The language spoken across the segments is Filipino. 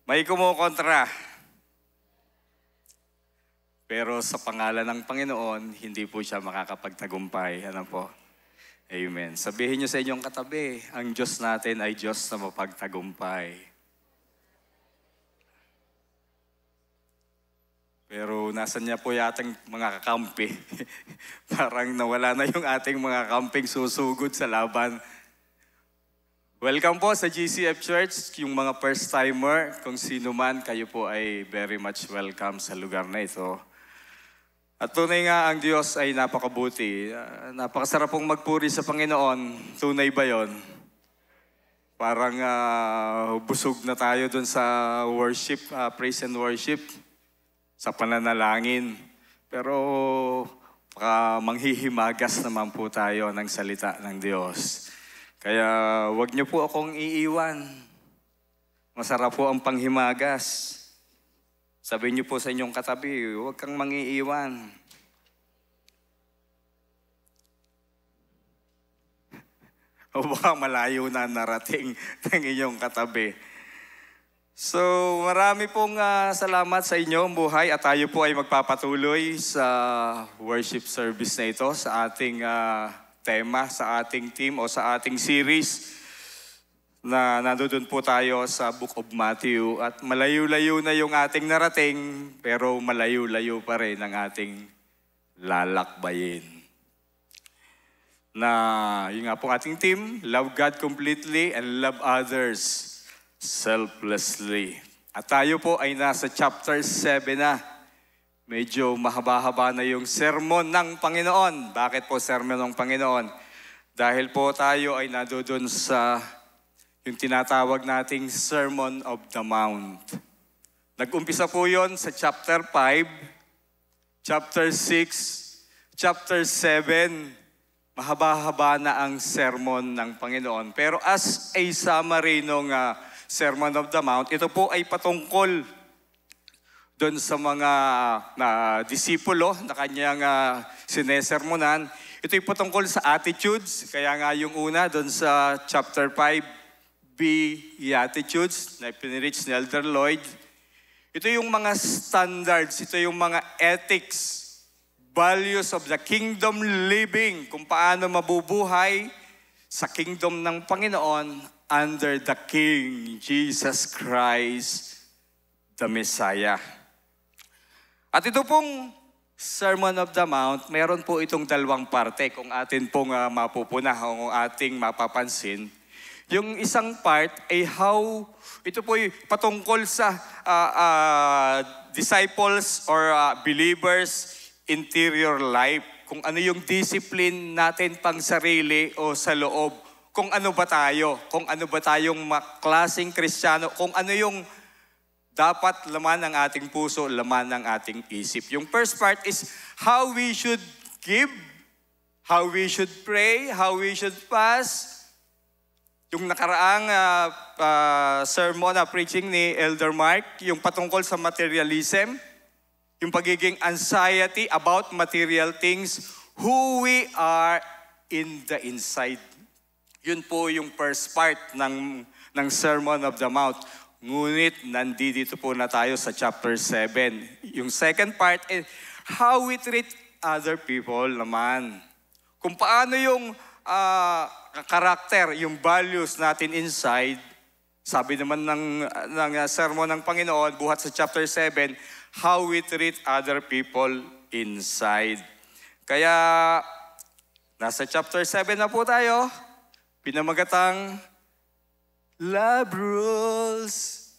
May kumukontra. Pero sa pangalan ng Panginoon, hindi po siya makakapagtagumpay. Ano po? Amen. Sabihin niyo sa inyong katabi, ang Diyos natin ay Diyos na mapagtagumpay. Pero nasan niya po yating mga kakampi? Parang nawala na yung ating mga kamping susugod sa laban. Welcome po sa GCF Church, yung mga first-timer. Kung sino man, kayo po ay very much welcome sa lugar na ito. At tunay nga ang Diyos ay napakabuti. Napakasarap pong magpuri sa Panginoon. Tunay ba yun? Parang busog na tayo dun sa worship, praise and worship. Sa pananalangin. Pero manghihimagas naman po tayo ng salita ng Diyos. Kaya wag niyo po akong iiwan. Masarap po ang panghimagas. Sabihin niyo po sa inyong katabi, huwag kang mangiiwan. O baka malayo na narating ng inyong katabi. So marami pong salamat sa inyong buhay at tayo po ay magpapatuloy sa worship service na ito sa ating tema, sa ating team o sa ating series na nandoon po tayo sa Book of Matthew at malayo-layo na yung ating narating pero malayo-layo pa rin ang ating lalakbayin. Na yung nga pong ating team, love God completely and love others selflessly. At tayo po ay nasa chapter 7 na. Medyo mahaba-haba na yung sermon ng Panginoon. Bakit po sermon ng Panginoon? Dahil po tayo ay nandoon sa yung tinatawag nating Sermon of the Mount. Nag-umpisa po yon sa chapter 5, chapter 6, chapter 7. Mahaba-haba na ang sermon ng Panginoon. Pero as a summary ng Sermon of the Mount, ito po ay patungkol doon sa mga disipulo na kanyang sinesermonan. Ito ay patungkol sa attitudes. Kaya nga yung una doon sa chapter 5, Beatitudes, na pinirich ni Elder Lloyd. Ito yung mga standards, ito yung mga ethics, values of the kingdom living, kung paano mabubuhay sa kingdom ng Panginoon under the King, Jesus Christ, the Messiah. At ito pong Sermon of the Mount, meron po itong dalawang parte kung atin pong mapupuna, kung ating mapapansin. Yung isang part ay how, ito po ay patungkol sa disciples or believers' interior life. Kung ano yung discipline natin pang sarili o sa loob. Kung ano ba tayo, kung ano ba tayong klaseng Kristiyano, kung ano yung dapat laman ng ating puso, laman ng ating isip. Yung first part is how we should give, how we should pray, how we should fast. Yung nakaraang sermon na preaching ni Elder Mark, yung patungkol sa materialism, yung pagiging anxiety about material things, who we are in the inside. Yun po yung first part ng Sermon of the Mount. Ngunit nandito po na tayo sa chapter 7. Yung second part is how we treat other people naman. Kung paano yung karakter, yung values natin inside. Sabi naman ng sermon ng Panginoon, buhat sa chapter 7, how we treat other people inside. Kaya nasa chapter 7 na po tayo. Pinamagatang love rules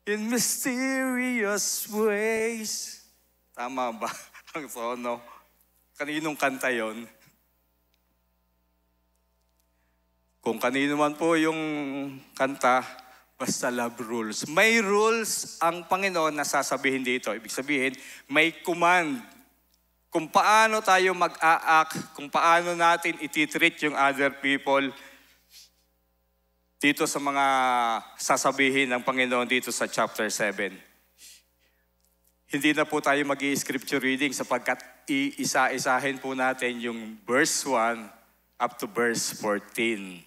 in mysterious ways. Tama ba ang tono? Kaninong kanta yon? Kung kanino man po yung kanta, basta love rules. May rules ang Panginoon na sasabihin dito. Ibig sabihin, may command. Kung paano tayo mag-a-act, kung paano natin ititreat yung other people dito sa mga sasabihin ng Panginoon dito sa chapter 7. Hindi na po tayo mag-i-scripture reading sapagkat iisa-isahin po natin yung verse 1 up to verse 14.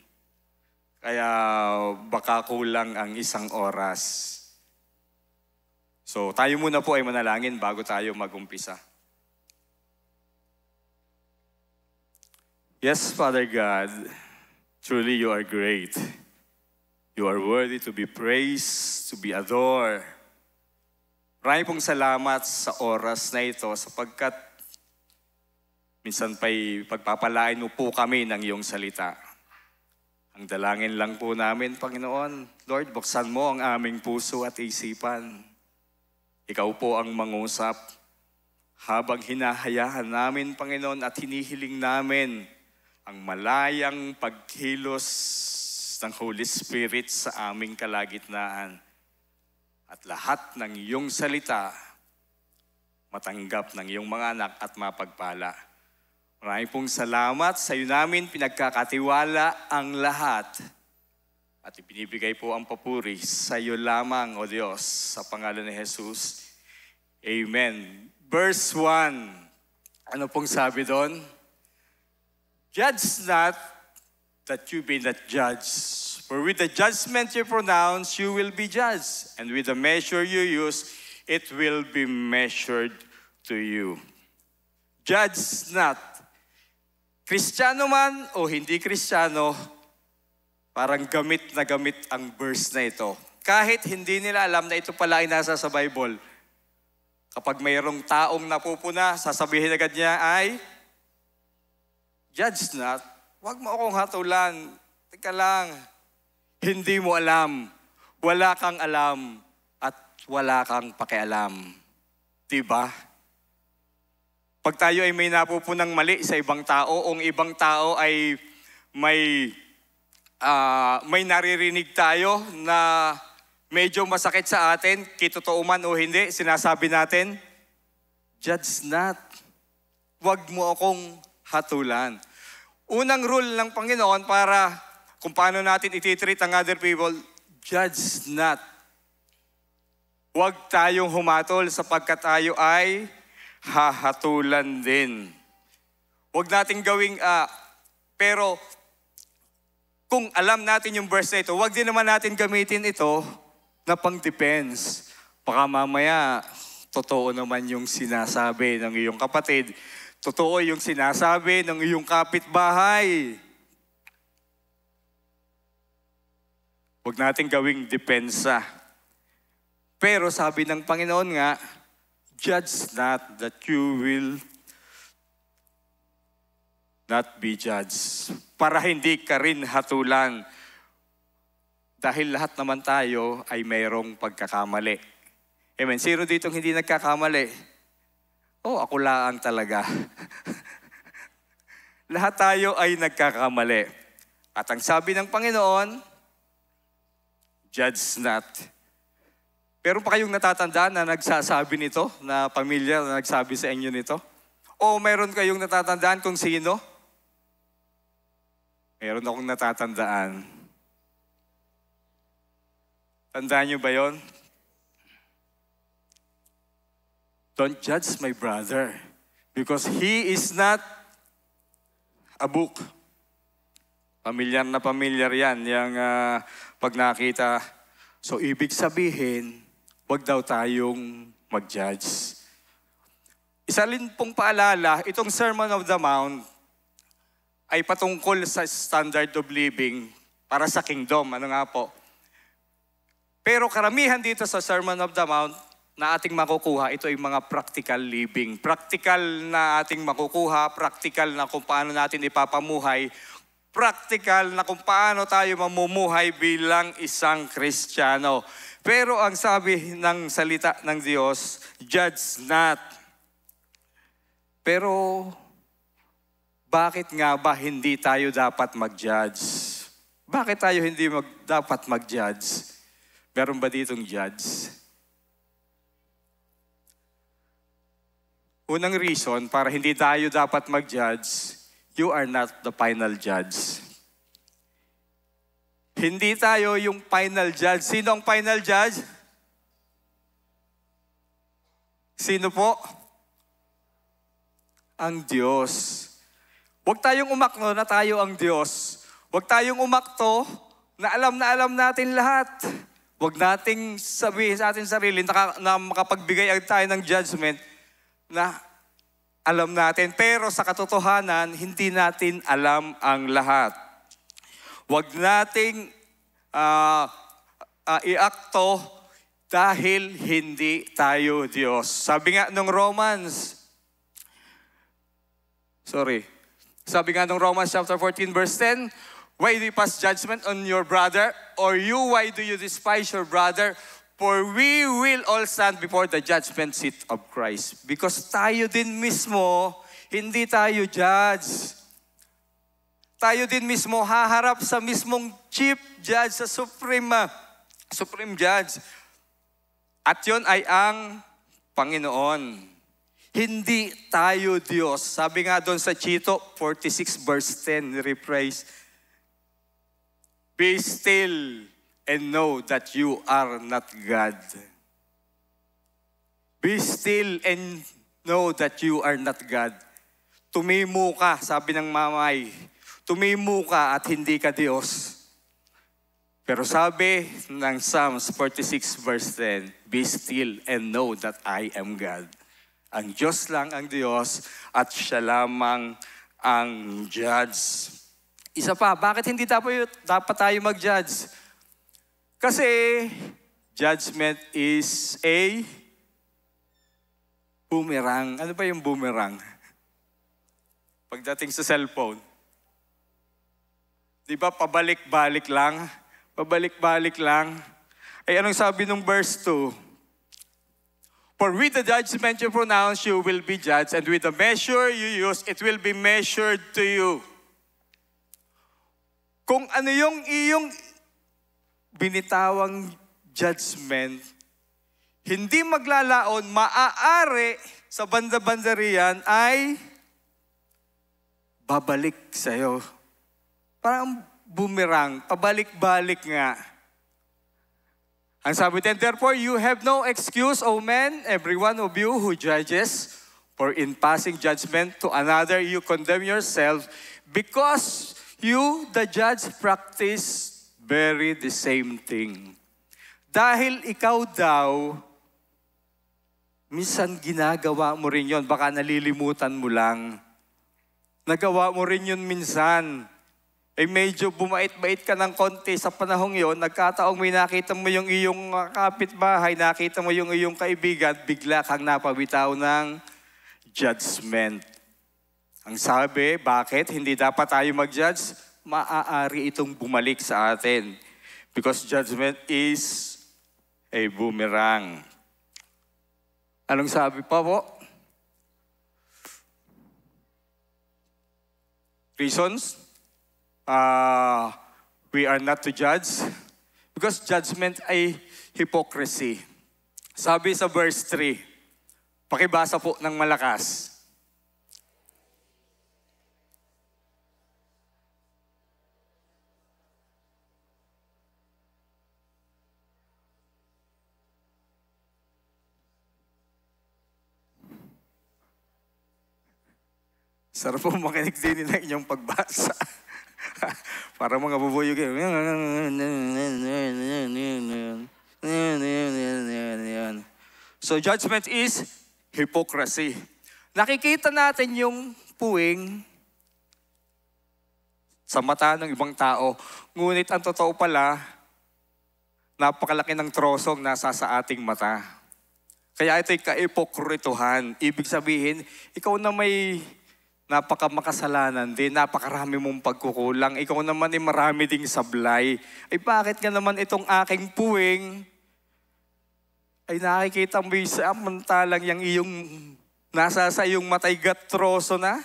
Kaya baka kulang ang isang oras. So tayo muna po ay manalangin bago tayo mag-umpisa. Yes, Father God, truly you are great. You are worthy to be praised, to be adored. Maraming pong salamat sa oras na ito sapagkat minsan pa'y pagpapalain mo po kami ng iyong salita. Ang dalangin lang po namin, Panginoon, Lord, buksan mo ang aming puso at isipan. Ikaw po ang mangusap habang hinahayaan namin, Panginoon, at hinihiling namin ang malayang pagkilos ng Holy Spirit sa aming kalagitnaan. At lahat ng iyong salita, matanggap ng iyong mga anak at mapagpala. Maraming pong salamat sa iyo namin, pinagkakatiwala ang lahat. At ibinibigay po ang papuri sa iyo lamang, O Diyos, sa pangalan ni Jesus. Amen. Verse 1, ano pong sabi doon? Judge not that you be not judged. For with the judgment you pronounce, you will be judged. And with the measure you use, it will be measured to you. Judge not. Kristiyano man o hindi Kristiyano, parang gamit na gamit ang verse na ito. Kahit hindi nila alam na ito pala ay nasa sa Bible. Kapag mayroong taong napupuna, sasabihin agad niya ay, judge not. Huwag mo akong hatulan. Teka lang. Hindi mo alam, wala kang alam, at wala kang pakialam. Diba? Pag tayo ay may napupunang mali sa ibang tao, o ang ibang tao ay may naririnig tayo na medyo masakit sa atin, kitotoo man o hindi, sinasabi natin, judge not. Huwag mo akong hatulan. Unang rule ng Panginoon para kung paano natin ititreat ang other people, judge not. Huwag tayong humatol sapagkat tayo ay hahatulan din. Huwag nating gawing, pero kung alam natin yung verse na ito, huwag din naman natin gamitin ito na pang-defense. Baka mamaya, totoo naman yung sinasabi ng iyong kapatid. Totoo yung sinasabi ng iyong kapitbahay. Huwag natin gawing depensa. Pero sabi ng Panginoon nga, judge not that you will not be judged. Para hindi ka rin hatulan. Dahil lahat naman tayo ay mayroong pagkakamali. Amen. Sino ditong hindi nagkakamali? Ako lang talaga. Lahat tayo ay nagkakamali. At ang sabi ng Panginoon, judge not. Pero pa kayong natatandaan na nagsasabi nito, na pamilya na nagsabi sa inyo nito? O meron kayong natatandaan kung sino? Meron akong natatandaan. Tandaan niyo ba yon? Don't judge my brother because he is not a book. Pamilyar na pamilyar yan, yung pag nakita. So ibig sabihin, wag daw tayong mag-judge. Isa rin pong paalala, itong Sermon of the Mount ay patungkol sa standard of living para sa kingdom. Ano nga po? Pero karamihan dito sa Sermon of the Mount na ating makukuha, ito ay mga practical living. Practical na ating makukuha, practical na kung paano natin ipapamuhay, practical na kung paano tayo mamumuhay bilang isang Kristiyano. Pero ang sabi ng salita ng Diyos, judge not. Pero bakit nga ba hindi tayo dapat mag-judge? Bakit tayo hindi dapat mag-judge? Meron ba ditong judge? Unang reason para hindi tayo dapat mag-judge, you are not the final judge. Hindi tayo yung final judge. Sino ang final judge? Sino po? Ang Diyos. Huwag tayong umakno na tayo ang Diyos. Huwag tayong umakto na alam natin lahat. Huwag nating sabihin sa ating sarili na makapagbigay tayo ng judgment na alam natin. Pero sa katotohanan, hindi natin alam ang lahat. Huwag nating iakto dahil hindi tayo Diyos. Sabi nga nung Romans chapter 14 verse 10, why do you pass judgment on your brother? Or you, why do you despise your brother? For we will all stand before the judgment seat of Christ. Because tayo din mismo, hindi tayo judge. Tayo din mismo haharap sa mismong chief judge, sa supreme judge. At yun ay ang Panginoon. Hindi tayo Diyos. Sabi nga doon sa Chito 46 verse 10, rephrase, be still and know that you are not God. Be still and know that you are not God. Tumimo ka, sabi ng mamay. Tumimo ka at hindi ka Diyos. Pero sabi ng Psalms 46 verse 10, be still and know that I am God. Ang Diyos lang ang Diyos at siya lamang ang judge. Isa pa, bakit hindi dapat tayo mag-judge? Kasi judgment is a boomerang. Ano ba yung boomerang? Pagdating sa cellphone. Di ba pabalik-balik lang? Pabalik-balik lang. Ay anong sabi nung verse 2? For with the judgment you pronounce, you will be judged, and with the measure you use, it will be measured to you. Kung ano yung iyong binitawang judgment, hindi maglalaon, maaari sa banda-banda riyan ay babalik sa'yo. Parang boomerang, pabalik-balik nga. Ang sabi din, therefore, you have no excuse, O men, every one of you who judges, for in passing judgment to another, you condemn yourself, because you, the judge, practice very the same thing. Dahil ikaw daw, minsan ginagawa mo rin yon, baka nalilimutan mo lang. Nagawa mo rin yun minsan. Medyo bumait-bait ka ng konti sa panahong yon, nagkataong may nakita mo yung iyong kapitbahay, nakita mo yung iyong kaibigan, bigla kang napabitaw ng judgment. Ang sabi, bakit hindi dapat tayo mag-judge? Maaari itong bumalik sa atin. Because judgment is a boomerang. Anong sabi pa po? Reasons? We are not to judge. Because judgment ay hypocrisy. Sabi sa verse 3, pakibasa po ng malakas. Sarap po makinig din ng inyong pagbasa. Para mga bubuyog. So judgment is hypocrisy. Nakikita natin yung puwing sa mata ng ibang tao. Ngunit ang totoo pala, napakalaki ng trosong nasa sa ating mata. Kaya ito'y kaipokrituhan. Ibig sabihin, ikaw na may napakamakasalanan din, napakarami mong pagkukulang. Ikaw naman ay marami ding sablay. Ay bakit nga naman itong aking puwing ay nakikita mo samantalang yung iyong nasa sa iyong matay gatroso na?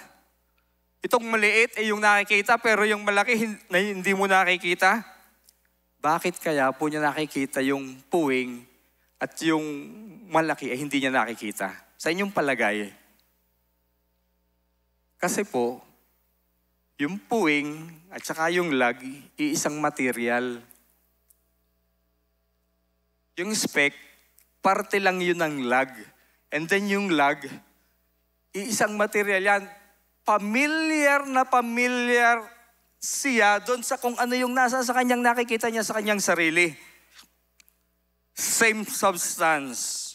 Itong maliit ay yung nakikita pero yung malaki hindi mo nakikita. Bakit kaya po niya nakikita yung puwing at yung malaki ay hindi niya nakikita? Sa inyong palagay. Kasi po, yung puwing at saka yung lag, iisang material. Yung speck, parte lang yun ng lag. And then yung lag, iisang material yan. Familiar na familiar siya doon sa kung ano yung nasa sa kanyang nakikita niya sa kanyang sarili. same substance.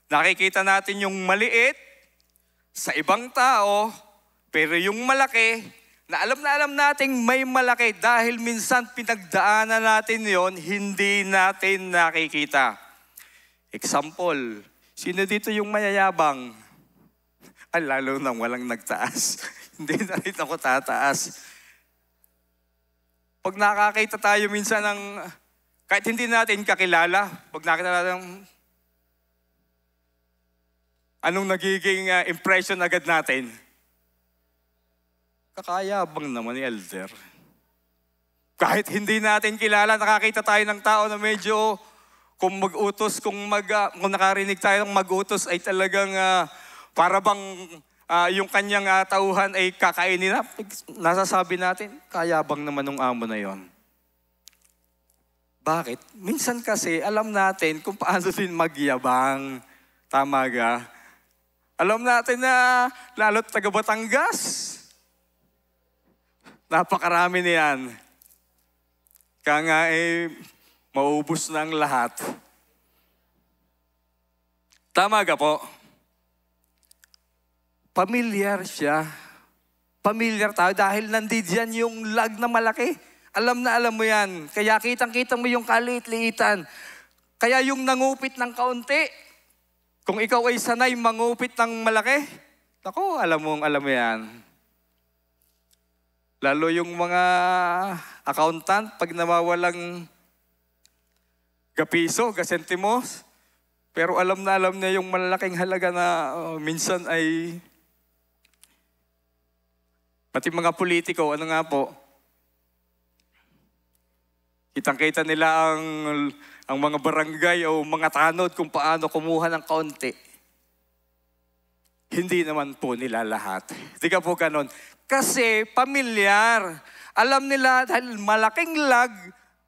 Nakikita natin yung maliit sa ibang tao, pero yung malaki, na alam nating may malaki dahil minsan pinagdaanan natin yon, hindi natin nakikita. Example, sino dito yung mayayabang? Ay, lalo nang walang nagtaas. Hindi na rin ako tataas. Pag nakakita tayo minsan ng, kahit hindi natin kakilala, pag nakita natin, anong nagiging impression agad natin? Kakayabang naman ni elder. Kahit hindi natin kilala, nakakita tayo ng tao na medyo, kung mag-utos, kung nakarinig tayo ng mag-utos ay talagang para bang yung kanyang tauhan ay kakainin na. Nasasabi natin, kayabang naman ng amo na yon. Bakit? Minsan kasi alam natin kung paano din magyabang. Tama ga? Alam natin na lalo't taga Batangas, napakarami niyan. Kaya nga maubos na ang lahat. Tama ga po? Pamilyar siya. Pamilyar tayo dahil nandiyan yung lag na malaki. Alam na alam mo yan. Kaya kitang-kita mo yung kaliit-liitan. Kaya yung nangupit ng kaunti, kung ikaw ay sanay mangupit ng malaki, ako, alam mo yan. Lalo yung mga accountant, pag nawawalang gapiso, gasentimos, pero alam na alam niya yung malalaking halaga na minsan ay, pati mga politiko, ano nga po, kitang-kita nila ang mga barangay o mga tanod kung paano kumuha ng kaunti. Hindi naman po nila lahat. Di ka po ganon. Kasi pamilyar. Alam nila dahil malaking lag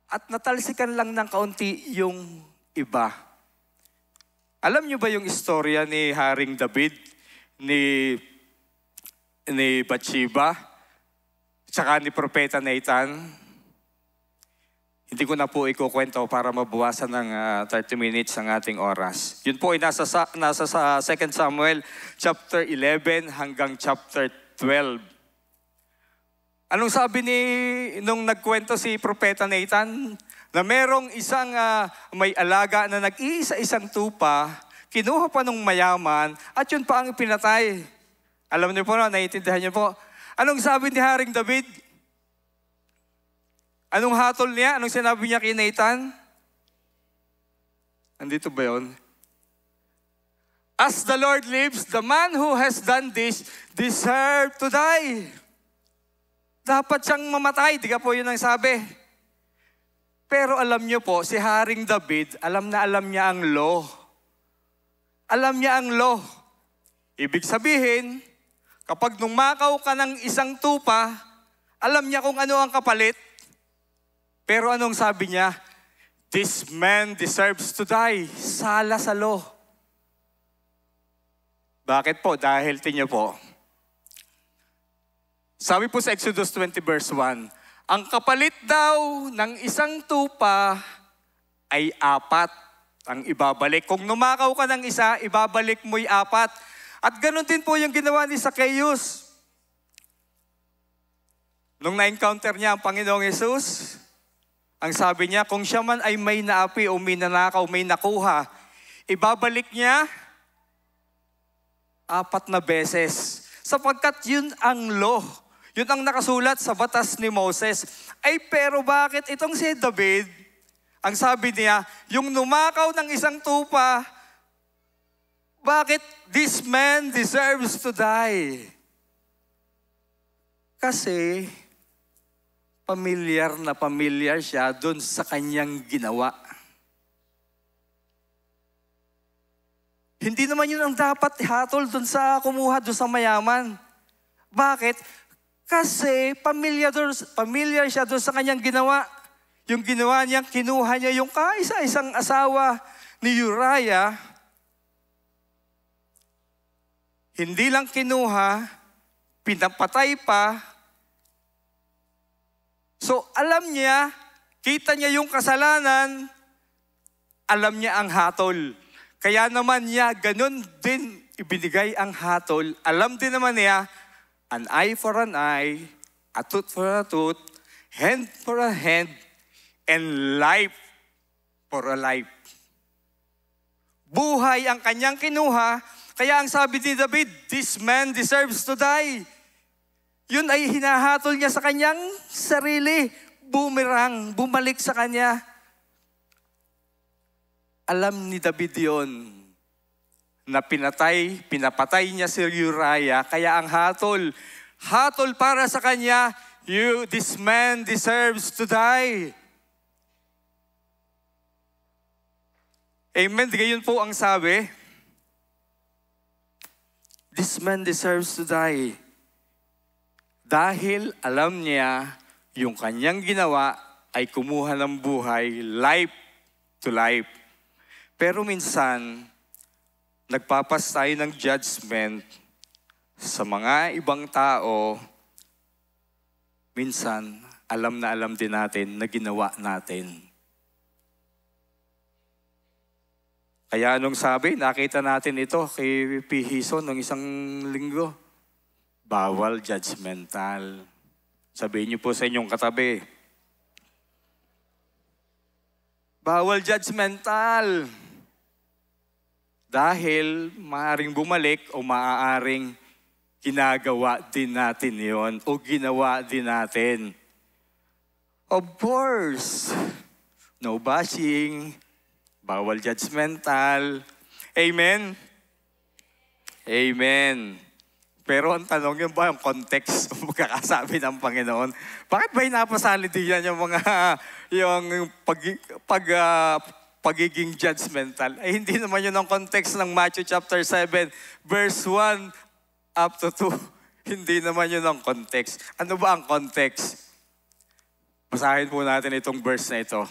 at natalsikan lang ng kaunti yung iba. Alam niyo ba yung istorya ni Haring David, ni Bathsheba, tsaka ni Propeta Nathan? Hindi ko na po ikukwento para mabawasan ng 30 minutes ang ating oras. Yun po ay nasa sa 2 Samuel chapter 11 hanggang chapter 12. Anong sabi nung nagkwento si Propeta Nathan? Na merong isang may alaga na nag-iisa-isang tupa, kinuha pa nung mayaman, at yun pa ang pinatay. Alam niyo po, naiintindihan niyo po. Anong sabi ni Haring David? Anong hatol niya? Anong sinabi niya kay Nathan? Andito ba yun? As the Lord lives, the man who has done this deserves to die. Dapat siyang mamatay. Di ka po yun ang sabi. Pero alam niyo po, si Haring David, alam na alam niya ang law. Alam niya ang law. Ibig sabihin, kapag numakaw ka ng isang tupa, alam niya kung ano ang kapalit. Pero anong sabi niya? This man deserves to die. Sala sa law. Bakit po? Dahil tingnan po. Sabi po sa Exodus 20 verse 1, ang kapalit daw ng isang tupa ay 4 ang ibabalik. Kung numakaw ka ng isa, ibabalik mo'y 4. At ganun din po yung ginawa ni Zacchaeus. Nung na-encounter niya ang Panginoong Jesus, ang sabi niya, kung siya man ay may naapi o may nanakaw, may nakuha, ibabalik niya 4 na beses. Sapagkat yun ang law. Yun ang nakasulat sa batas ni Moses. Ay pero bakit itong si David, ang sabi niya, yung numakaw ng isang tupa, bakit this man deserves to die? Kasi pamilyar na pamilyar siya doon sa kanyang ginawa. Hindi naman yun ang dapat ihatol doon sa kumuha doon sa mayaman. Bakit? Kasi pamilyar siya doon sa kanyang ginawa. Yung ginawa niya, kinuha niya yung kaisa-isang asawa ni Uriah. Hindi lang kinuha, pinapatay pa. So alam niya, kita niya yung kasalanan, alam niya ang hatol. Kaya naman niya, ganun din ibinigay ang hatol. Alam din naman niya, an eye for an eye, a tooth for a tooth, hand for a hand, and life for a life. Buhay ang kanyang kinuha, kaya ang sabi ni David, this man deserves to die. Yun ay hinahatol niya sa kanyang sarili. Boomerang, bumalik sa kanya. Alam ni David yun na pinapatay niya si Uriah, kaya ang hatol para sa kanya, this man deserves to die. Amen. Gayon po ang sabi. This man deserves to die. Dahil alam niya, yung kanyang ginawa ay kumuha ng buhay, life to life. Pero minsan, nagpapas tayo ng judgment sa mga ibang tao. Minsan, alam na alam din natin na ginawa natin. Kaya anong sabi, nakita natin ito kay P. Hison nung isang linggo. Bawal judgmental. Sabihin niyo po sa inyong katabi. Bawal judgmental. Dahil maaaring bumalik o maaaring ginagawa din natin yon o ginawa din natin. Of course, no bashing, bawal judgmental. Amen? Amen. Pero ang tanong yun ba, yung context o magkakasabi ng Panginoon? Bakit ba inapasali din yan yung mga, pagiging judgmental? Ay hindi naman yun ang context ng Matthew chapter 7, verse 1 up to 2. Hindi naman yun ang context. Ano ba ang context? Basahin po natin itong verse na ito.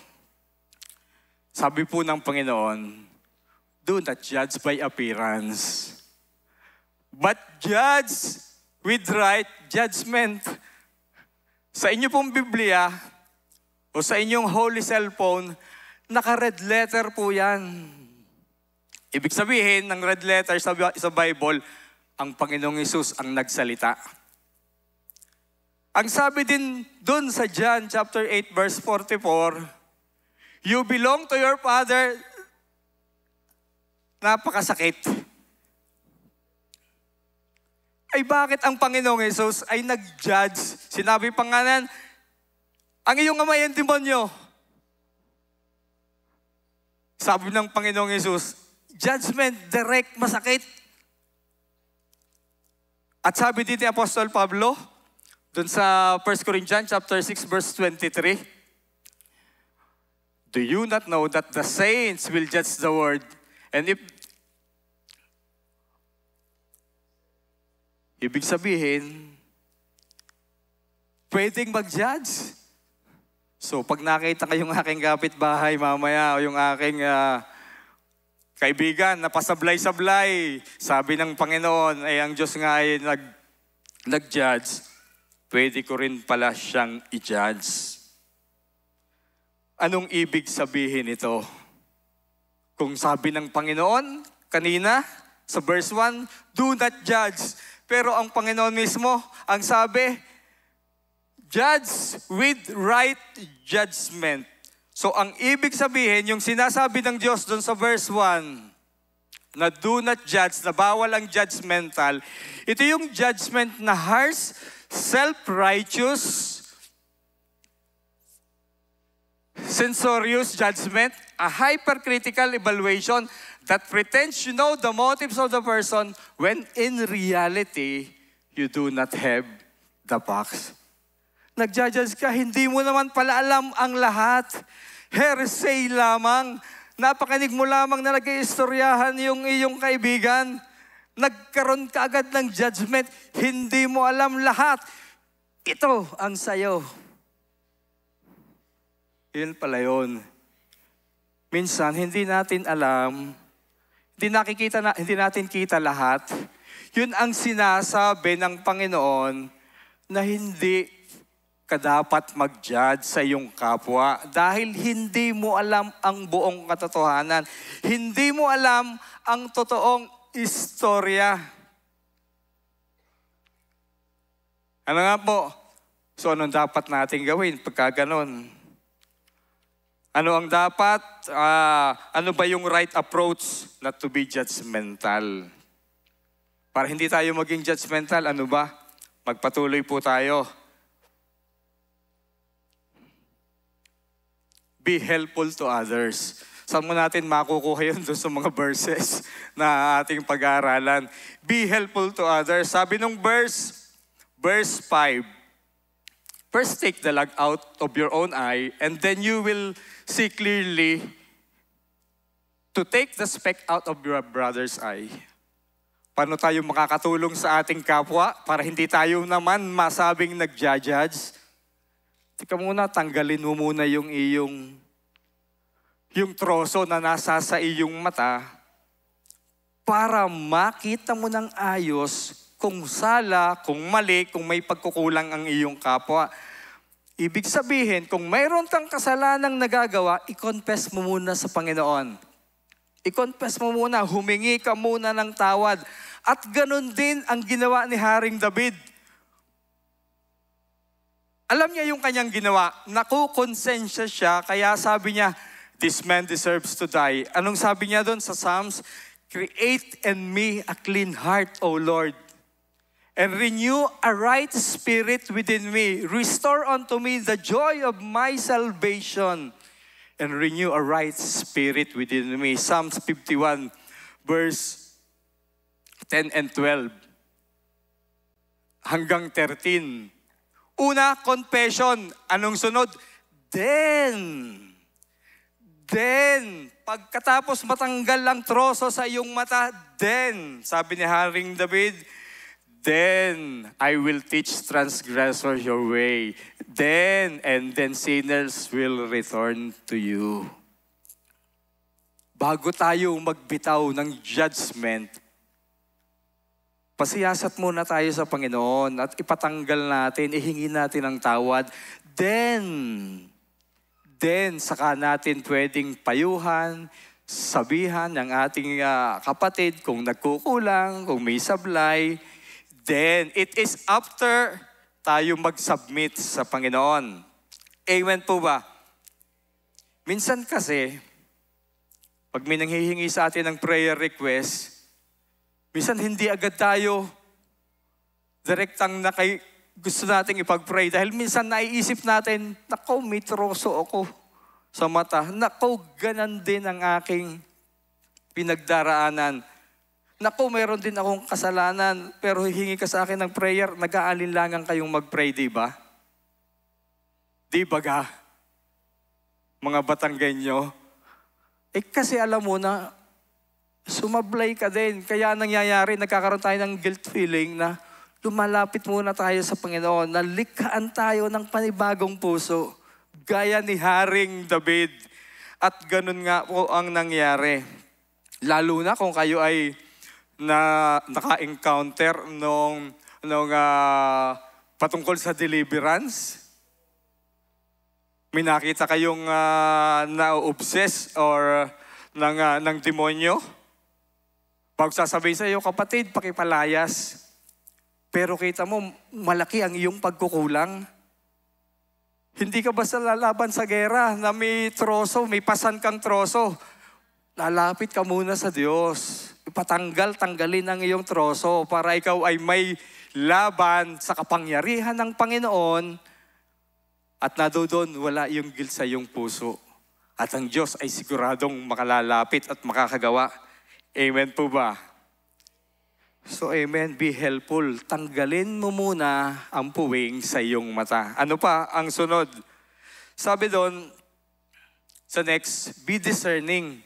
Sabi po ng Panginoon, do not judge by appearance, but judge with right judgment. Sa inyo pong Biblia o sa inyong holy cellphone, naka-red letter po yan. Ibig sabihin, ng red letter sa Bible, ang Panginoong Hesus ang nagsalita. Ang sabi din dun sa John chapter 8 verse 44, you belong to your father. Napakasakit. Ay bakit ang Panginoong Hesus ay nag-judge? Sinabi pa nga nan, ang iyong ama ay demonyo. Sabi ng Panginoong Hesus, judgment, direct, masakit. At sabi dito ni Apostol Pablo, dun sa 1 Corinthians chapter 6 verse 23, do you not know that the saints will judge the world? And if ibig sabihin, pwedeng mag-judge. So, pag nakita kayong aking kapitbahay mamaya o yung aking kaibigan na pasablay-sablay, sabi ng Panginoon, ay ang Diyos nga ay nag-judge, pwede ko rin pala siyang i-judge. Anong ibig sabihin ito? Kung sabi ng Panginoon kanina sa verse 1, do not judge. Pero ang Panginoon mismo, ang sabi, judge with right judgment. So ang ibig sabihin, yung sinasabi ng Diyos doon sa verse 1, na do not judge, na bawal ang judgmental, ito yung judgment na harsh, self-righteous, censorious judgment, a hypercritical evaluation that pretends you know the motives of the person when in reality, you do not have the facts. Nagja-judge ka, hindi mo naman pala alam ang lahat. Hearsay lamang. Napakinig mo lamang na nag-iistoryahan yung iyong kaibigan. Nagkaroon ka agad ng judgment. Hindi mo alam lahat. Ito ang sayo. Yun pala yun. Minsan, hindi natin alam, hindi natin kita lahat. Yun ang sinasabi ng Panginoon na hindi ka dapat mag-judge sa iyong kapwa dahil hindi mo alam ang buong katotohanan. Hindi mo alam ang totoong istorya. Ano nga po? So anong dapat natin gawin pagka ganon? Ano ang dapat? Ano ba yung right approach? Not to be judgmental. Para hindi tayo maging judgmental, ano ba? Magpatuloy po tayo. Be helpful to others. Saan mo natin makukuha yun doon sa mga verses na ating pag-aaralan? Be helpful to others. Sabi nung verse 5, first take the log out of your own eye and then you will see clearly to take the speck out of your brother's eye. Paano tayo makakatulong sa ating kapwa para hindi tayo naman masabing nagja-judge? Tika muna, tanggalin mo muna yung troso na nasa sa iyong mata para makita mo ng ayos kung sala, kung mali, kung may pagkukulang ang iyong kapwa. Ibig sabihin, kung mayroon kang kasalanang nagagawa, i-confess mo muna sa Panginoon. I-confess mo muna, humingi ka muna ng tawad. At ganun din ang ginawa ni Haring David. Alam niya yung kanyang ginawa, nakukonsensya siya, kaya sabi niya, this man deserves to die. Anong sabi niya doon sa Psalms? Create in me a clean heart, O Lord, and renew a right spirit within me. Restore unto me the joy of my salvation, and renew a right spirit within me. Psalms 51, verse 10 and 12. Hanggang 13. Una, confession. Anong sunod? Then, pagkatapos matanggal ang troso sa iyong mata, then, sabi ni Haring David, then I will teach transgressors your way. Then, and then sinners will return to you. Bago tayo magbitaw ng judgment, pasiyasat muna tayo sa Panginoon at ipatanggal natin, ihingi natin ang tawad. Then, saka natin pwedeng payuhan, sabihan ng ating kapatid kung nagkukulang, kung may sablay. Then, it is after tayo mag-submit sa Panginoon. Amen po ba? Minsan kasi, pag may nanghihingi sa atin ng prayer request, minsan hindi agad tayo direktang gusto nating ipag-pray dahil minsan naiisip natin, nako, may troso ako sa mata. Nako, ganan din ang aking pinagdaraanan. Nako, mayroon din akong kasalanan pero hihingi ka sa akin ng prayer, nag-aalinlangan kayong mag-pray, di ba? Di ba ga? Mga Batanggenyo. Kasi alam mo na, sumablay ka din. Kaya nangyayari, nagkakaroon tayo ng guilt feeling na lumalapit muna tayo sa Panginoon, nalikhaan tayo ng panibagong puso, gaya ni Haring David. At ganun nga po ang nangyari. Lalo na kung kayo ay naka-encounter nung patungkol sa deliverance. May nakita kayong na-obsess or ng demonyo. Pag sasabihin sa iyo, kapatid, pakipalayas. Pero kita mo, malaki ang iyong pagkukulang. Hindi ka basta lalaban sa gera na may troso, may pasan kang troso. Lalapit ka muna sa Diyos. Tanggalin ang iyong troso para ikaw ay may laban sa kapangyarihan ng Panginoon at nadoon wala yung guilt sa iyong puso. At ang Diyos ay siguradong makalalapit at makakagawa. Amen po ba? So amen, be helpful. Tanggalin mo muna ang puwing sa iyong mata. Ano pa ang sunod? Sabi doon, sa next, be discerning.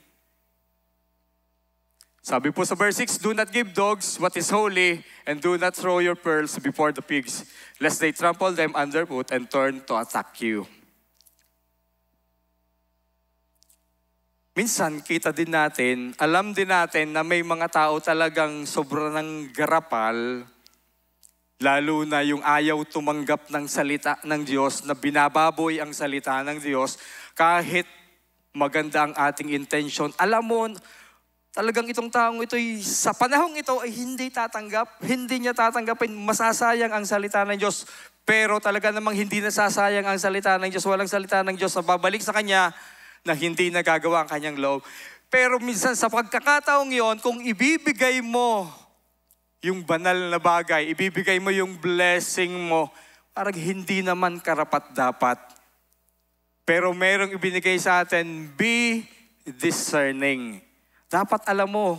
Sabi po sa verse 6, do not give dogs what is holy, and do not throw your pearls before the pigs, lest they trample them underfoot and turn to attack you. Minsan, kita din natin, alam din natin na may mga tao talagang sobra ng garapal Lalo na yung ayaw tumanggap ng salita ng Diyos, na binababoy ang salita ng Diyos, kahit maganda ang ating intention. Alam mo, talagang itong taong ito sa panahong ito ay hindi tatanggap, hindi niya tatanggapin, masasayang ang salita ng Diyos. Pero talaga namang hindi nasasayang ang salita ng Diyos. Walang salita ng Diyos na babalik sa kanya na hindi nagagawa ang kanyang loob. Pero minsan sa pagkakataong yon, kung ibibigay mo yung banal na bagay, ibibigay mo yung blessing mo, parang hindi naman karapat-dapat. Pero merong ibinigay sa atin, be discerning. Dapat alam mo,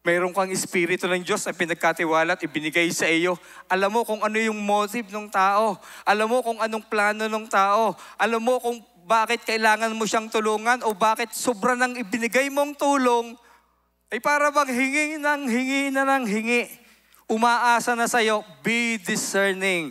mayroon kang Espiritu ng Diyos na pinagkatiwala at ibinigay sa iyo. Alam mo kung ano yung motive ng tao. Alam mo kung anong plano ng tao. Alam mo kung bakit kailangan mo siyang tulungan o bakit sobra nang ibinigay mong tulong, ay para bang hingi na ng hingi. Umaasa na sa iyo, be discerning.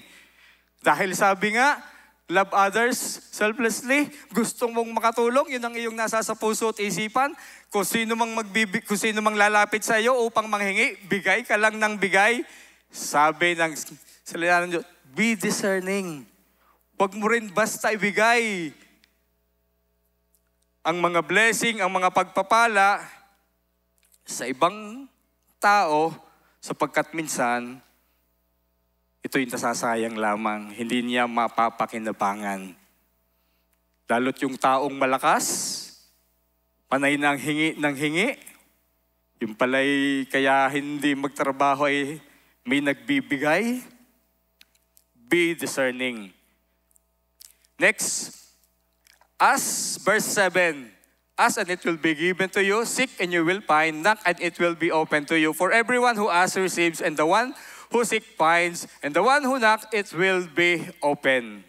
Dahil sabi nga, love others selflessly. Gustong mong makatulong, yun ang iyong nasa sa puso at isipan. Kung sino mang lalapit sa iyo upang manghingi, bigay ka lang ng bigay. Sabi ng salita ng Diyos, be discerning. Huwag mo rin basta ibigay ang mga blessing, ang mga pagpapala sa ibang tao, sapagkat minsan, ito'y nasasayang lamang, hindi niya mapapakinabangan. Lalo't yung taong malakas, panay ng hingi, yung pala'y kaya hindi magtrabaho ay may nagbibigay. Be discerning. Next, ask, verse 7. Ask and it will be given to you. Seek and you will find. Knock and it will be open to you. For everyone who asks receives, and the one who seeks finds, and the one who knocks it will be open.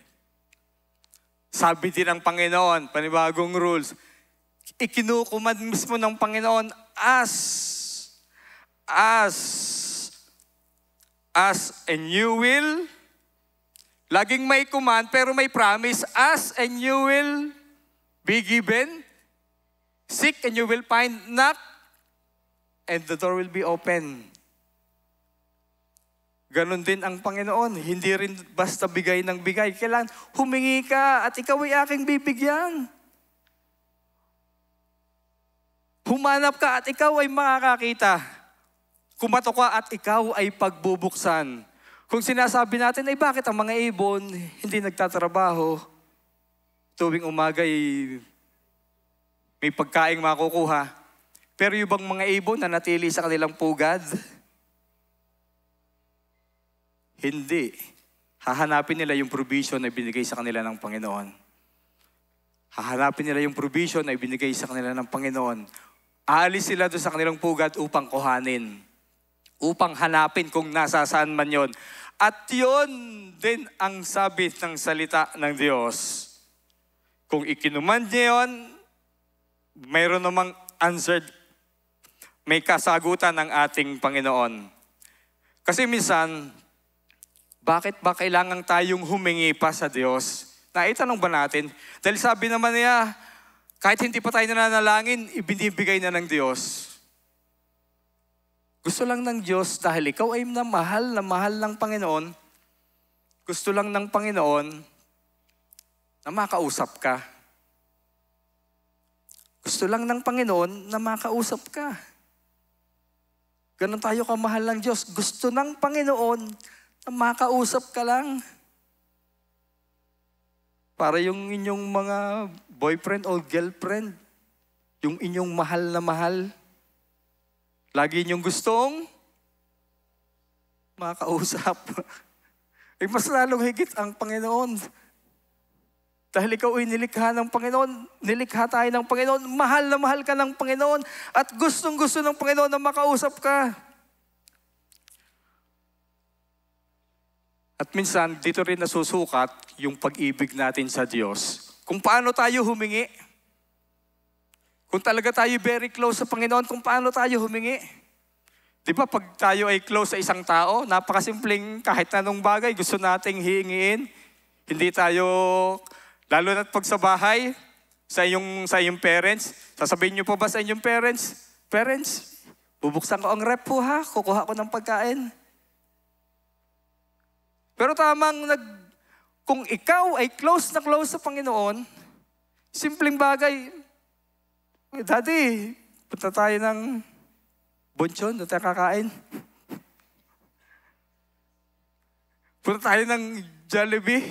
Sabi din ng Panginoon, panibagong rules, ikinukumand mismo ng Panginoon, ask and you will. Laging may command pero may promise, ask and you will be given. Seek and you will find. Knock and the door will be open. Ganon din ang Panginoon. Hindi rin basta bigay ng bigay. Kailangan humingi ka at ikaw ay aking bibigyan. Humanap ka at ikaw ay makakakita. Kumatok ka at ikaw ay pagbubuksan. Kung sinasabi natin, ay bakit ang mga ibon hindi nagtatrabaho? Tuwing umaga ay may pagkaing makukuha. Pero yung bang mga ibon na natili sa kanilang pugad? Hindi. Hahanapin nila yung provision na binigay sa kanila ng Panginoon. Hahanapin nila yung provision na ibinigay sa kanila ng Panginoon. Aalis sila doon sa kanilang pugad upang kuhanin. Upang hanapin kung nasasaan man yon. At yun din ang sabi ng salita ng Diyos. Kung ikinuman niya yun, mayroon namang answered, may kasagutan ng ating Panginoon. Kasi minsan, bakit ba kailangan tayong humingi pa sa Diyos? Naitanong ba natin? Dahil sabi naman niya, kahit hindi pa tayo nananalangin, ibinibigay na ng Diyos. Gusto lang ng Diyos, dahil ikaw ay mahal ng Panginoon, gusto lang ng Panginoon na makausap ka. Gusto lang ng Panginoon na makausap ka. Ganon tayo kamahal ng Diyos. Gusto ng Panginoon na makausap ka lang. Para yung inyong mga boyfriend o girlfriend, yung inyong mahal na mahal, lagi inyong gustong makausap. Ay mas lalong higit ang Panginoon. Dahil ikaw ay nilikha ng Panginoon, nilikha tayo ng Panginoon, mahal na mahal ka ng Panginoon, at gustong-gusto ng Panginoon na makausap ka. At minsan, dito rin nasusukat yung pag-ibig natin sa Diyos. Kung paano tayo humingi. Kung talaga tayo very close sa Panginoon, kung paano tayo humingi. Di ba pag tayo ay close sa isang tao, napakasimpleng kahit anong bagay gusto nating hihingiin. Hindi tayo... Lalo na't pag sa bahay, sa iyong parents, sasabihin niyo po ba sa inyong parents, bubuksan ko ang rep po ha, kukuha ko ng pagkain. Pero kung ikaw ay close na close sa Panginoon, simpleng bagay, Daddy, punta tayo ng bonchon, doon tayo kakain. Punta tayo ng Jollibee.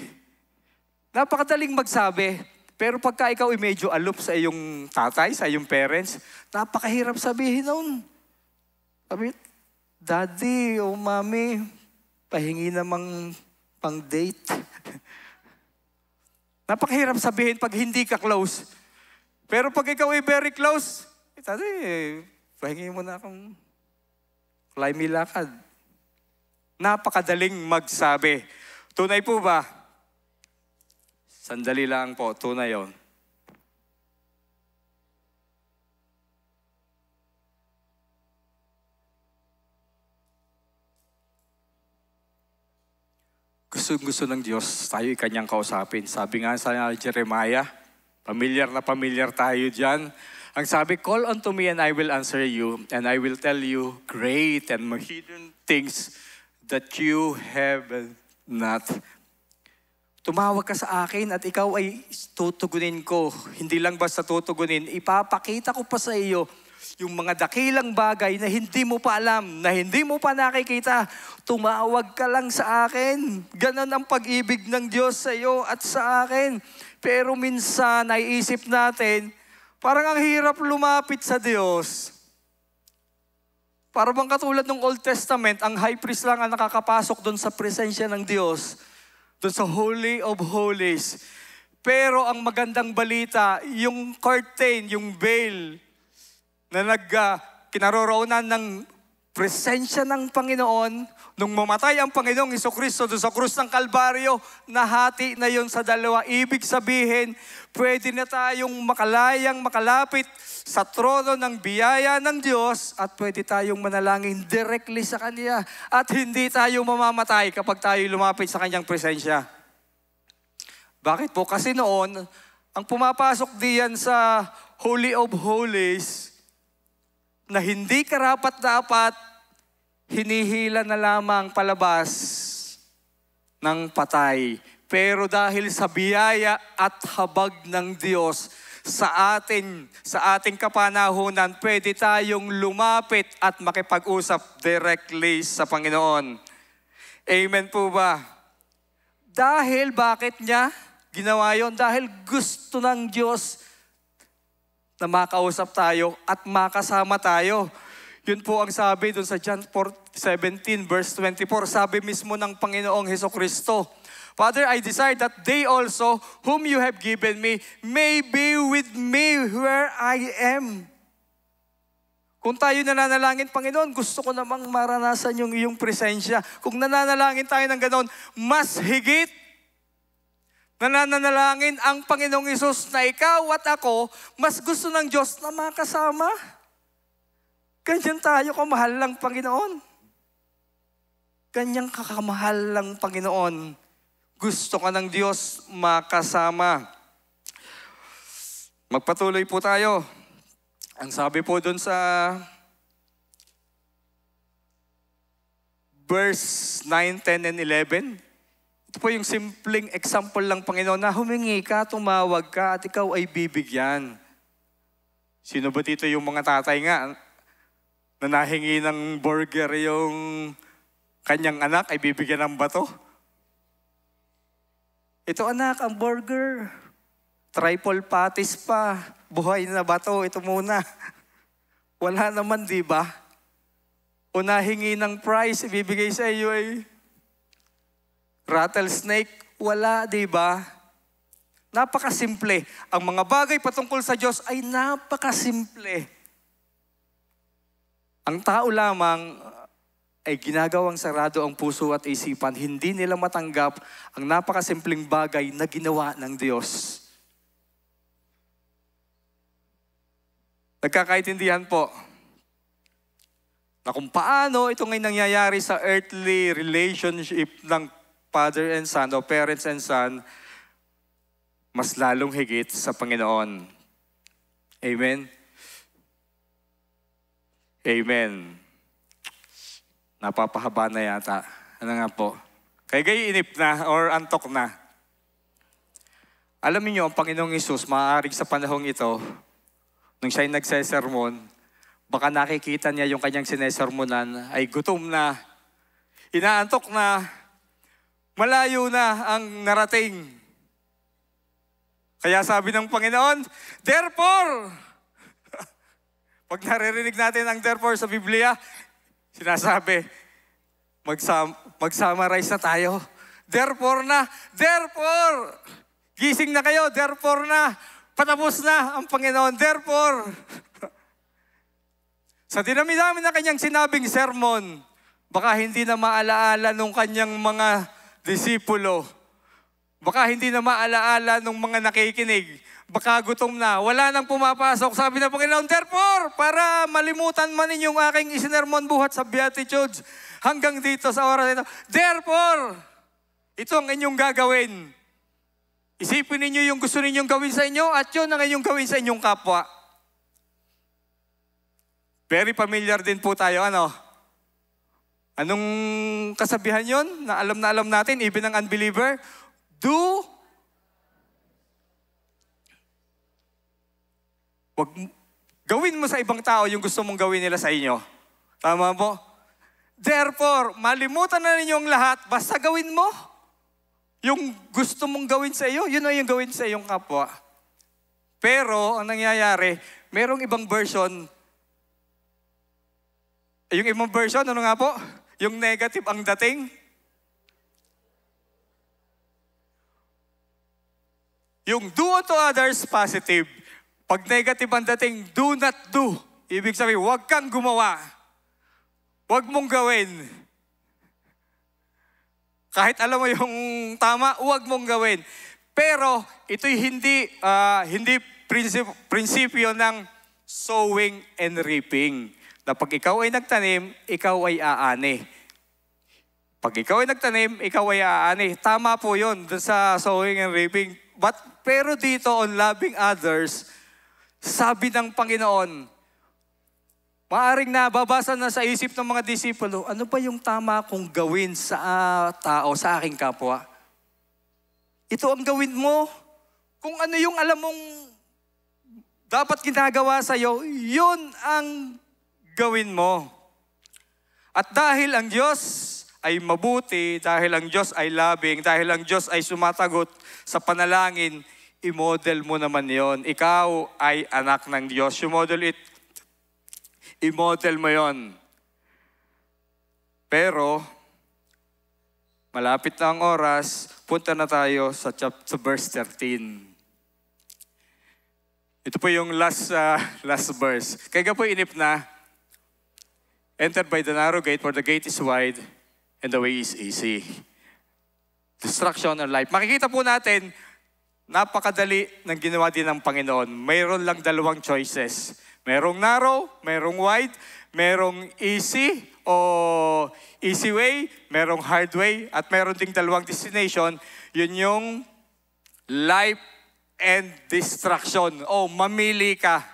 Napakadaling magsabi. Pero pagka ikaw ay medyo aloof sa iyong tatay, sa iyong parents, napakahirap sabihin noon. Sabi, Daddy o Mami, pahingi namang pang date. Napakahirap sabihin pag hindi ka close. Pero pag ikaw ay very close, Daddy, pahingi mo na akong climby lakad. Napakadaling magsabi. Tunay po ba? Sandali lang po, tunay yun. Gusto ng Diyos, tayo ay kanyang kausapin. Sabi nga sa Jeremiah, pamilyar na pamilyar tayo dyan. Ang sabi, call unto me and I will answer you, and I will tell you great and hidden things that you have not. Tumawag ka sa akin at ikaw ay tutugunin ko. Hindi lang basta tutugunin, ipapakita ko pa sa iyo yung mga dakilang bagay na hindi mo pa alam, na hindi mo pa nakikita. Tumawag ka lang sa akin. Ganon ang pag-ibig ng Diyos sa iyo at sa akin. Pero minsan, naiisip natin, parang ang hirap lumapit sa Diyos. Para bang katulad ng Old Testament, ang high priest lang ang nakakapasok doon sa presensya ng Diyos. Doon sa Holy of Holies. Pero ang magandang balita, yung curtain, yung veil, na kinaroroonan ng presensya ng Panginoon, nung mamatay ang Panginoong Hesukristo doon sa krus ng Kalbaryo, nahati na yun sa dalawa. Ibig sabihin, pwede na tayong makalapit sa trono ng biyaya ng Diyos at pwede tayong manalangin directly sa Kanya at hindi tayo mamamatay kapag tayo lumapit sa Kanyang presensya. Bakit po? Kasi noon, ang pumapasok diyan sa Holy of Holies, na hindi karapat-dapat, hinihila na lamang palabas ng patay. Pero dahil sa biyaya at habag ng Diyos sa ating kapanahunan, pwede tayong lumapit at makipag-usap directly sa Panginoon. Amen po ba? Dahil bakit niya ginawa yon? Dahil gusto ng Diyos na makausap tayo at makasama tayo. Yun po ang sabi dun sa John 17 verse 24. Sabi mismo ng Panginoong Hesukristo, Father, I desire that they also, whom you have given me, may be with me where I am. Kung tayo nananalangin, Panginoon, gusto ko namang maranasan yung iyong presensya. Kung nananalangin tayo ng ganon, mas higit, nananalangin ang Panginoong Hesus na ikaw at ako, mas gusto ng Diyos na makasama. Ganyan tayo kamahal lang Panginoon. Ganyang kakamahal lang Panginoon. Gusto ka ng Diyos makasama. Magpatuloy po tayo. Ang sabi po dun sa verse 9, 10, and 11, ito po yung simpleng example lang, Panginoon, na humingi ka, tumawag ka, at ikaw ay bibigyan. Sino ba dito yung mga tatay nga na nahingi ng burger yung kanyang anak ay bibigyan ng bato? Ito anak, ang burger. Triple patties pa. Buhay na bato, ito muna. Wala naman, di ba? O nahingi ng prize, ibibigay sa iyo ay rattlesnake, wala, di ba? Napakasimple. Ang mga bagay patungkol sa Diyos ay napakasimple. Ang tao lamang ay ginagawang sarado ang puso at isipan. Hindi nila matanggap ang napakasimpleng bagay na ginawa ng Diyos. Nagkakaintindihan po na kung paano ito ngay nangyayari sa earthly relationship ng father and son o parents and son, mas lalong higit sa Panginoon. Amen? Amen. Napapahaba na yata. Ano nga po? Kaya inip na or antok na. Alam niyo, ang Panginoong Hesus, maaaring sa panahong ito, nung siya'y nagsesermon, baka nakikita niya yung kanyang sinesermonan ay gutom na, inaantok na, malayo na ang narating. Kaya sabi ng Panginoon, therefore, pag naririnig natin ang therefore sa Biblia, sinasabi, mag-summarize na tayo. Therefore na, therefore, gising na kayo, therefore na, patapos na ang Panginoon, therefore. Sa dinami-dami na kanyang sinabing sermon, baka hindi na maalaala nung kanyang mga disipulo. Baka hindi na maalaala nung mga nakikinig. Baka gutom na. Wala nang pumapasok. Sabi ng Panginoon, therefore, para malimutan man ninyong aking isinermon buhat sa Beatitudes hanggang dito sa oras ito. Therefore, ito ang inyong gagawin. Isipin ninyo yung gusto ninyong gawin sa inyo at yun ang inyong gawin sa inyong kapwa. Very familiar din po tayo, ano? Anong kasabihan yon na alam natin, even ng unbeliever? Gawin mo sa ibang tao yung gusto mong gawin nila sa inyo. Tama po? Therefore, malimutan na ninyong lahat, basta gawin mo. Yung gusto mong gawin sa iyo, yun ay yung gawin sa iyong kapwa. Pero, ang nangyayari, merong ibang version. Yung ibang version, ano nga po? Yung negative ang dating. Yung do unto others, positive. Pag negative ang dating, do not do. Ibig sabihin, huwag kang gumawa. Huwag mong gawin. Kahit alam mo yung tama, huwag mong gawin. Pero ito'y hindi prinsipyo ng sowing and reaping. Na pag ikaw ay nagtanim, ikaw ay aani. Pag ikaw ay nagtanim, ikaw ay aani. Tama po yun dun sa sowing and reaping. Pero dito on loving others, sabi ng Panginoon, maaring nababasa na sa isip ng mga disipulo, ano ba yung tama kong gawin sa tao, sa aking kapwa? Ito ang gawin mo. Kung ano yung alam mong dapat ginagawa sa'yo, yun ang gawin mo. At dahil ang Diyos ay mabuti, dahil ang Diyos ay loving, dahil ang Diyos ay sumatagot sa panalangin, i-model mo naman yon. Ikaw ay anak ng Diyos. I-model mo yon. Pero, malapit na ang oras, punta na tayo sa verse 13. Ito po yung last verse. Kaya po inip na, enter by the narrow gate, for the gate is wide, and the way is easy. Destruction or life. Makikita po natin, napakadali ng ginawa din ng Panginoon. Mayroon lang dalawang choices. Merong narrow, merong wide, merong easy o easy way, merong hard way, at meron ding dalawang destination. Yun yung life and destruction. O mamili ka.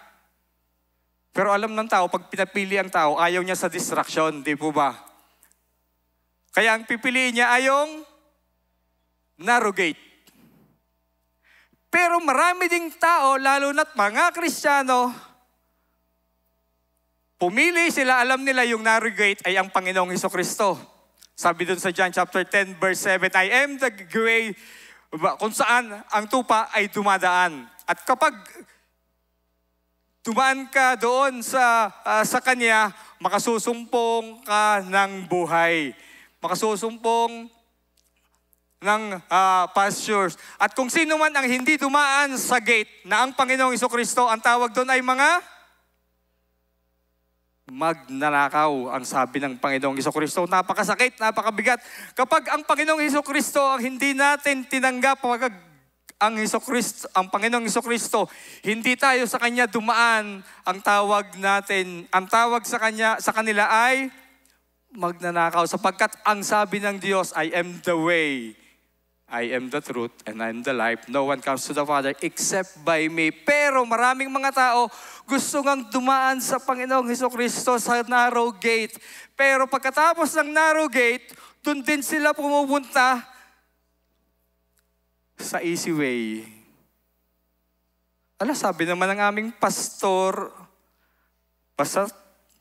Pero alam ng tao, pag pinapili ang tao, ayaw niya sa destruction, di po ba? Kaya ang pipiliin niya ay yung narrow gate. Pero marami ding tao, lalo na't mga Kristiyano, pumili sila, alam nila yung narrow gate ay ang Panginoong Hesukristo. Sabi dun sa John chapter 10 verse 7, I am the way kung saan ang tupa ay dumadaan. At kapag dumaan ka doon sa Kanya, makasusumpong ka ng buhay. Makasusumpong ng pastures. At kung sino man ang hindi dumaan sa gate na ang Panginoong Hesukristo, ang tawag doon ay mga magnanakaw, ang sabi ng Panginoong Hesukristo. Napakasakit, napakabigat. Kapag ang Panginoong Hesukristo ang hindi natin tinanggap, kapag ang Panginoong Hesukristo, hindi tayo sa Kanya dumaan, ang tawag sa kanila ay magnanakaw, sapagkat ang sabi ng Diyos, I am the way, I am the truth, and I am the life. No one comes to the Father except by me. Pero maraming mga tao gusto ngang dumaan sa Panginoong Hesukristo sa narrow gate. Pero pagkatapos ng narrow gate, doon din sila pumupunta sa easy way. Sabi naman ng aming pastor, basta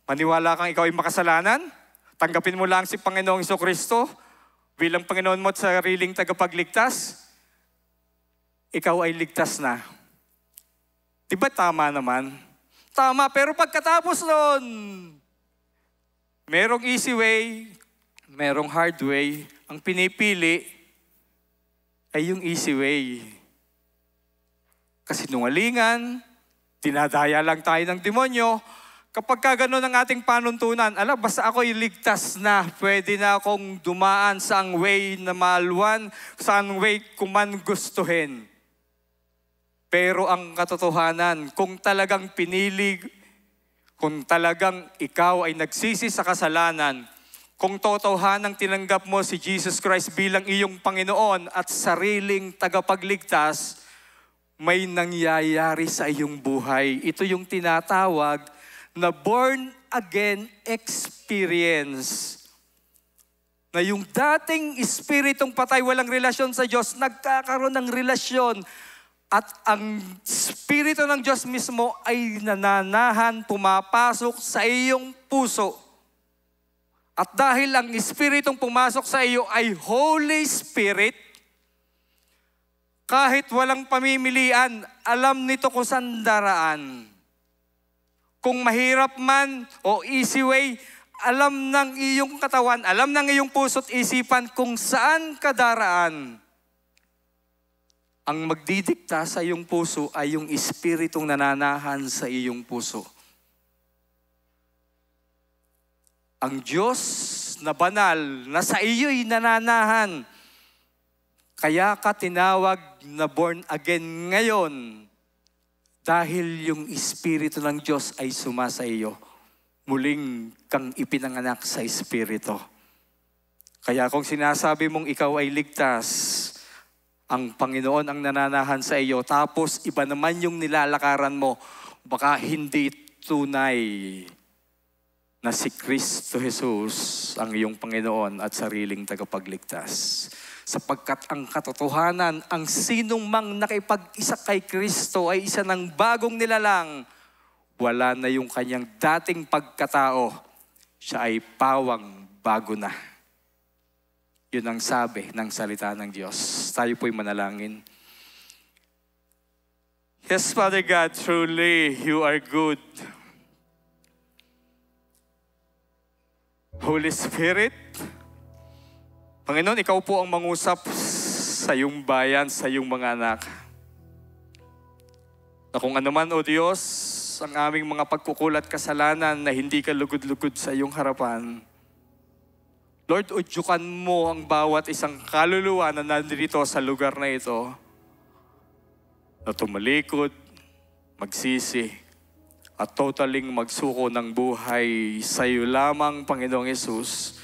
maniwala kang ikaw ay makasalanan, tanggapin mo lang si Panginoong Jesucristo bilang Panginoon mo at sariling tagapagligtas, ikaw ay ligtas na. Diba tama naman? Tama, pero pagkatapos nun, merong easy way, merong hard way. Ang pinipili ay yung easy way. Kasinungalingan, dinadaya lang tayo ng demonyo. Kapag gano'n ang ating panuntunan, basta ako'y ligtas na, pwede na akong dumaan sa ang way na maluwan, sa ang way kuman gustuhin. Pero ang katotohanan, kung talagang pinili, kung talagang ikaw ay nagsisi sa kasalanan, kung totohanang tinanggap mo si Jesus Christ bilang iyong Panginoon at sariling tagapagligtas, may nangyayari sa iyong buhay. Ito yung tinatawag na born again experience. Na yung dating espiritong patay, walang relasyon sa Diyos, nagkakaroon ng relasyon. At ang Espiritu ng Diyos mismo ay nananahan, pumapasok sa iyong puso. At dahil ang Espiritong pumasok sa iyo ay Holy Spirit, kahit walang pamimilian, alam nito kung saan daraan. Kung mahirap man o easy way, alam ng iyong katawan, alam ng iyong puso't isipan kung saan ka daraan. Ang magdidikta sa iyong puso ay yung Espiritong nananahan sa iyong puso. Ang Diyos na banal na sa iyo'y nananahan, kaya ka tinawag na born again ngayon dahil yung Espiritu ng Diyos ay sumasa iyo. Muling kang ipinanganak sa Espiritu. Kaya kung sinasabi mong ikaw ay ligtas, ang Panginoon ang nananahan sa iyo, tapos iba naman yung nilalakaran mo, baka hindi tunay na si Kristo Jesus ang iyong Panginoon at sariling tagapagligtas. Sapagkat ang katotohanan, ang sinong mang nakipag-isa kay Kristo ay isa ng bagong nilalang. Wala na yung kanyang dating pagkatao. Siya ay pawang bago na. Yun ang sabi ng salita ng Diyos. Tayo po'y manalangin. Yes, Father God, truly you are good. Holy Spirit, Panginoon, ikaw po ang mangusap sa iyong bayan, sa iyong mga anak. Na kung ano man, O Diyos, ang aming mga pagkukulat kasalanan na hindi ka lugod-lugod sa iyong harapan, Lord, udyukan mo ang bawat isang kaluluwa na nandito sa lugar na ito, na tumalikod, magsisi, at totaling magsuko ng buhay sa iyo lamang, Panginoong Yesus,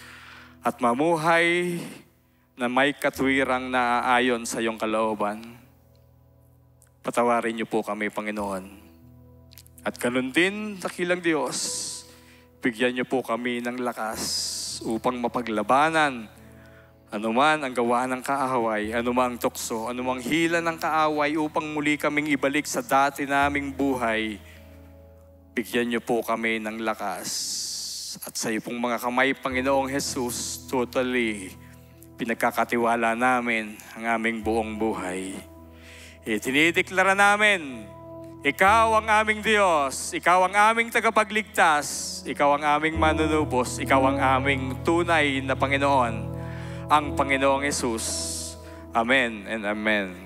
at mamuhay na may katwirang naaayon sa iyong kalooban. Patawarin niyo po kami, Panginoon. At ganun din, dakilang Diyos, bigyan niyo po kami ng lakas upang mapaglabanan anuman ang gawa ng kaaway, anumang tukso, anumang hila ng kaaway upang muli kaming ibalik sa dati naming buhay. Bigyan niyo po kami ng lakas. At sa iyo pong mga kamay, Panginoong Jesus, totally pinagkakatiwala namin ang aming buong buhay. Itinideklara namin, ikaw ang aming Diyos, ikaw ang aming tagapagligtas, ikaw ang aming manunubos, ikaw ang aming tunay na Panginoon, ang Panginoong Jesus. Amen and amen.